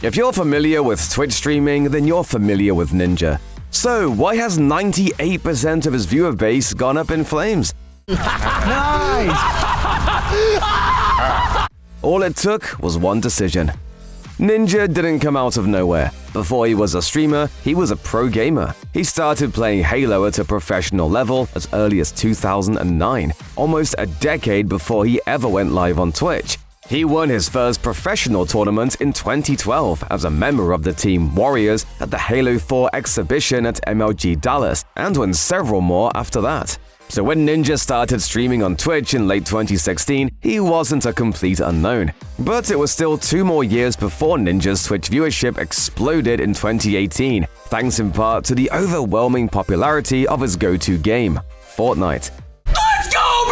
If you're familiar with Twitch streaming, then you're familiar with Ninja. So, why has 98% of his viewer base gone up in flames? Nice! All it took was one decision. Ninja didn't come out of nowhere. Before he was a streamer, he was a pro gamer. He started playing Halo at a professional level as early as 2009, almost a decade before he ever went live on Twitch. He won his first professional tournament in 2012 as a member of the Team Warriors at the Halo 4 exhibition at MLG Dallas, and won several more after that. So when Ninja started streaming on Twitch in late 2016, he wasn't a complete unknown. But it was still 2 more years before Ninja's Twitch viewership exploded in 2018, thanks in part to the overwhelming popularity of his go-to game, Fortnite. Let's go,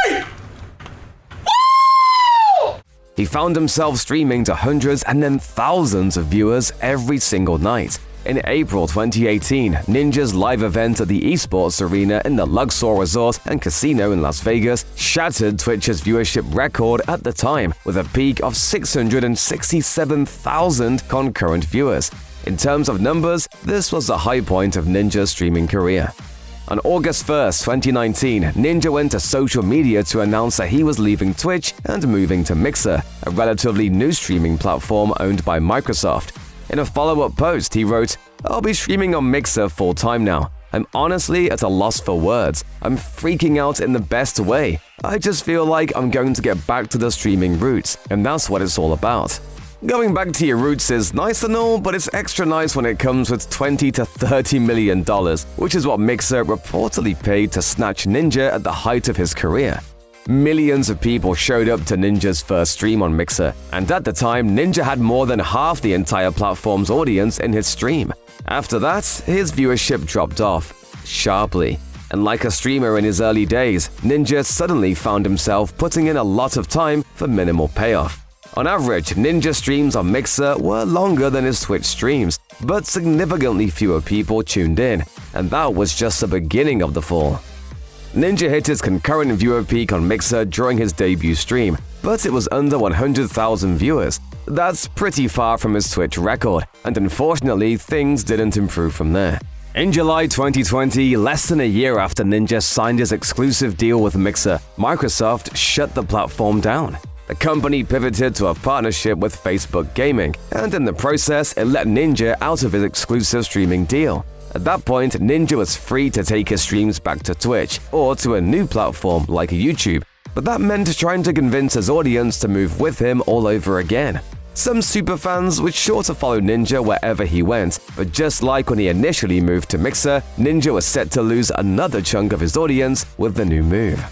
baby! Woo! He found himself streaming to hundreds and then thousands of viewers every single night. In April 2018, Ninja's live event at the esports arena in the Luxor Resort and Casino in Las Vegas shattered Twitch's viewership record at the time, with a peak of 667,000 concurrent viewers. In terms of numbers, this was the high point of Ninja's streaming career. On August 1st, 2019, Ninja went to social media to announce that he was leaving Twitch and moving to Mixer, a relatively new streaming platform owned by Microsoft. In a follow-up post, he wrote, "I'll be streaming on Mixer full-time now. I'm honestly at a loss for words. I'm freaking out in the best way. I just feel like I'm going to get back to the streaming roots, and that's what it's all about." Going back to your roots is nice and all, but it's extra nice when it comes with $20 to $30 million, which is what Mixer reportedly paid to snatch Ninja at the height of his career. Millions of people showed up to Ninja's first stream on Mixer, and at the time, Ninja had more than half the entire platform's audience in his stream. After that, his viewership dropped off sharply. And like a streamer in his early days, Ninja suddenly found himself putting in a lot of time for minimal payoff. On average, Ninja streams on Mixer were longer than his Twitch streams, but significantly fewer people tuned in, and that was just the beginning of the fall. Ninja hit his concurrent viewer peak on Mixer during his debut stream, but it was under 100,000 viewers. That's pretty far from his Twitch record, and unfortunately, things didn't improve from there. In July 2020, less than a year after Ninja signed his exclusive deal with Mixer, Microsoft shut the platform down. The company pivoted to a partnership with Facebook Gaming, and in the process, it let Ninja out of his exclusive streaming deal. At that point, Ninja was free to take his streams back to Twitch or to a new platform like YouTube, but that meant trying to convince his audience to move with him all over again. Some superfans were sure to follow Ninja wherever he went, but just like when he initially moved to Mixer, Ninja was set to lose another chunk of his audience with the new move.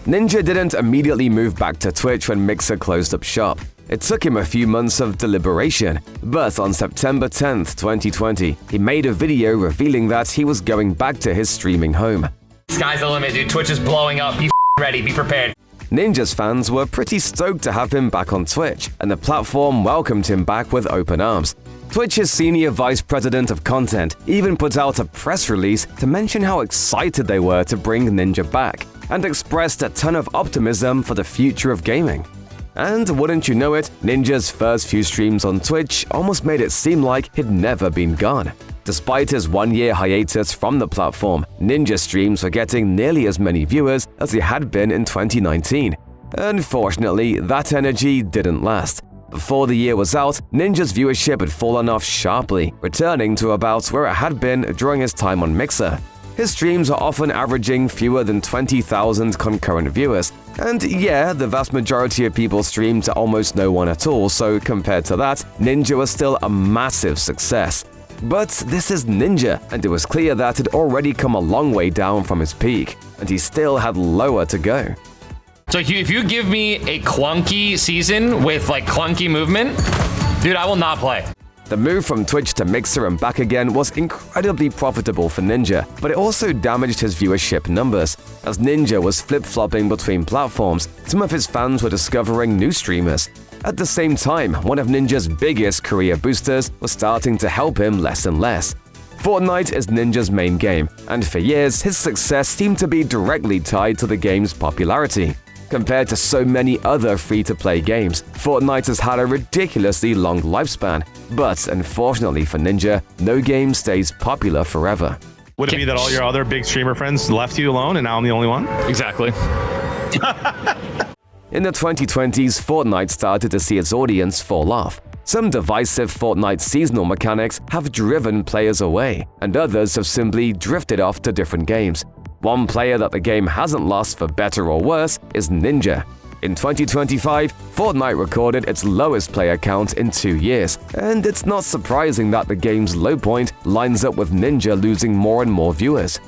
Ninja didn't immediately move back to Twitch when Mixer closed up shop. It took him a few months of deliberation, but on September 10th, 2020, he made a video revealing that he was going back to his streaming home. Sky's the limit, dude. Twitch is blowing up. Be ready. Be prepared. Ninja's fans were pretty stoked to have him back on Twitch, and the platform welcomed him back with open arms. Twitch's senior vice president of content even put out a press release to mention how excited they were to bring Ninja back, and expressed a ton of optimism for the future of gaming. And wouldn't you know it, Ninja's first few streams on Twitch almost made it seem like he'd never been gone. Despite his 1-year hiatus from the platform, Ninja streams were getting nearly as many viewers as he had been in 2019. Unfortunately, that energy didn't last. Before the year was out, Ninja's viewership had fallen off sharply, returning to about where it had been during his time on Mixer. His streams are often averaging fewer than 20,000 concurrent viewers. And yeah, the vast majority of people stream to almost no one at all, so compared to that, Ninja was still a massive success. But this is Ninja, and it was clear that he'd already come a long way down from his peak, and he still had lower to go. So if you give me a clunky season with like clunky movement, dude, I will not play. The move from Twitch to Mixer and back again was incredibly profitable for Ninja, but it also damaged his viewership numbers. As Ninja was flip-flopping between platforms, some of his fans were discovering new streamers. At the same time, one of Ninja's biggest career boosters was starting to help him less and less. Fortnite is Ninja's main game, and for years his success seemed to be directly tied to the game's popularity. Compared to so many other free-to-play games, Fortnite has had a ridiculously long lifespan, but unfortunately for Ninja, no game stays popular forever. Would it be that all your other big streamer friends left you alone and now I'm the only one? Exactly. In the 2020s, Fortnite started to see its audience fall off. Some divisive Fortnite seasonal mechanics have driven players away, and others have simply drifted off to different games. One player that the game hasn't lost for better or worse is Ninja. In 2025, Fortnite recorded its lowest player count in 2 years, and it's not surprising that the game's low point lines up with Ninja losing more and more viewers.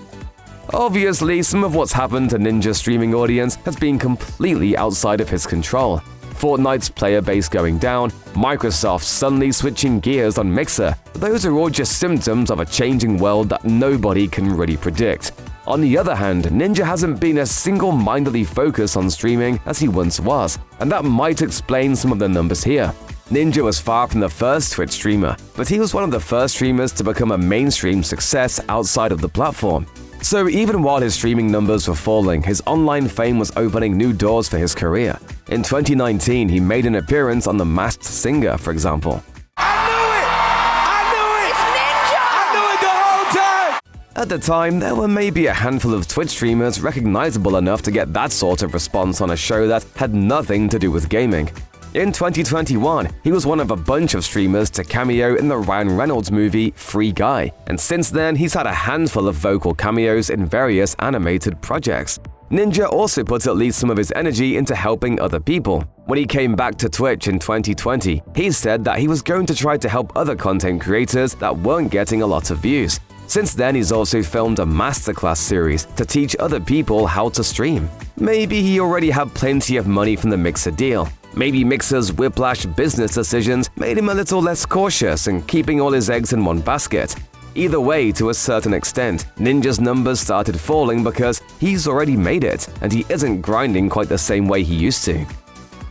Obviously, some of what's happened to Ninja's streaming audience has been completely outside of his control. Fortnite's player base going down, Microsoft suddenly switching gears on Mixer, those are all just symptoms of a changing world that nobody can really predict. On the other hand, Ninja hasn't been as single-mindedly focused on streaming as he once was, and that might explain some of the numbers here. Ninja was far from the first Twitch streamer, but he was one of the first streamers to become a mainstream success outside of the platform. So even while his streaming numbers were falling, his online fame was opening new doors for his career. In 2019, he made an appearance on The Masked Singer, for example. At the time, there were maybe a handful of Twitch streamers recognizable enough to get that sort of response on a show that had nothing to do with gaming. In 2021, he was one of a bunch of streamers to cameo in the Ryan Reynolds movie Free Guy, and since then he's had a handful of vocal cameos in various animated projects. Ninja also put at least some of his energy into helping other people. When he came back to Twitch in 2020, he said that he was going to try to help other content creators that weren't getting a lot of views. Since then, he's also filmed a masterclass series to teach other people how to stream. Maybe he already had plenty of money from the Mixer deal. Maybe Mixer's whiplash business decisions made him a little less cautious and keeping all his eggs in one basket. Either way, to a certain extent, Ninja's numbers started falling because he's already made it, and he isn't grinding quite the same way he used to.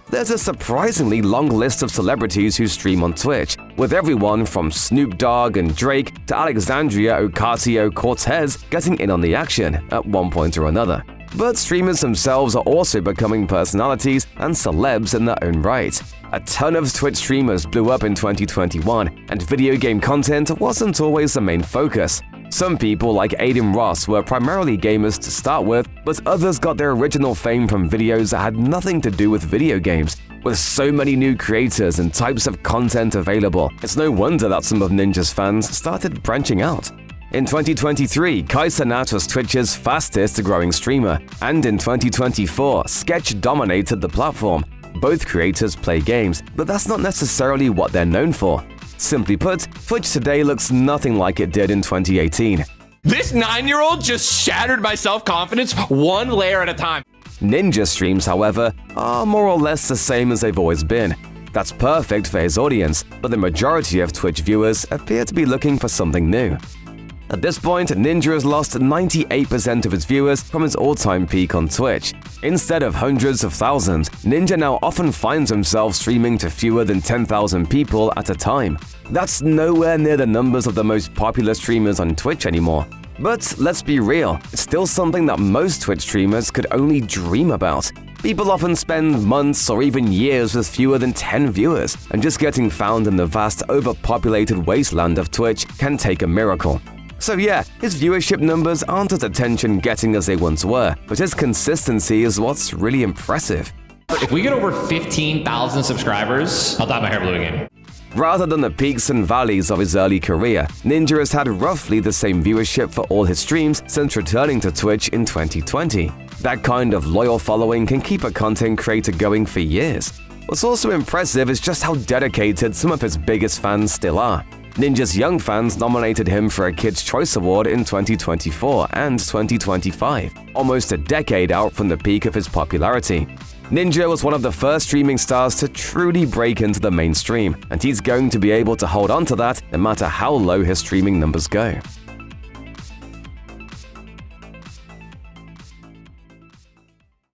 There's a surprisingly long list of celebrities who stream on Twitch, with everyone from Snoop Dogg and Drake to Alexandria Ocasio-Cortez getting in on the action at one point or another. But streamers themselves are also becoming personalities and celebs in their own right. A ton of Twitch streamers blew up in 2021, and video game content wasn't always the main focus. Some people like Aiden Ross were primarily gamers to start with, but others got their original fame from videos that had nothing to do with video games. With so many new creators and types of content available, it's no wonder that some of Ninja's fans started branching out. In 2023, Kai Cenat was Twitch's fastest growing streamer, and in 2024, Sketch dominated the platform. Both creators play games, but that's not necessarily what they're known for. Simply put, Twitch today looks nothing like it did in 2018. This 9-year-old just shattered my self-confidence one layer at a time. Ninja streams, however, are more or less the same as they've always been. That's perfect for his audience, but the majority of Twitch viewers appear to be looking for something new. At this point, Ninja has lost 98% of his viewers from his all-time peak on Twitch. Instead of hundreds of thousands, Ninja now often finds himself streaming to fewer than 10,000 people at a time. That's nowhere near the numbers of the most popular streamers on Twitch anymore. But let's be real, it's still something that most Twitch streamers could only dream about. People often spend months or even years with fewer than 10 viewers, and just getting found in the vast overpopulated wasteland of Twitch can take a miracle. So yeah, his viewership numbers aren't as attention-getting as they once were, but his consistency is what's really impressive. If we get over 15,000 subscribers, I'll dye my hair blue again. Rather than the peaks and valleys of his early career, Ninja has had roughly the same viewership for all his streams since returning to Twitch in 2020. That kind of loyal following can keep a content creator going for years. What's also impressive is just how dedicated some of his biggest fans still are. Ninja's young fans nominated him for a Kids' Choice Award in 2024 and 2025, almost a decade out from the peak of his popularity. Ninja was one of the first streaming stars to truly break into the mainstream, and he's going to be able to hold on to that no matter how low his streaming numbers go.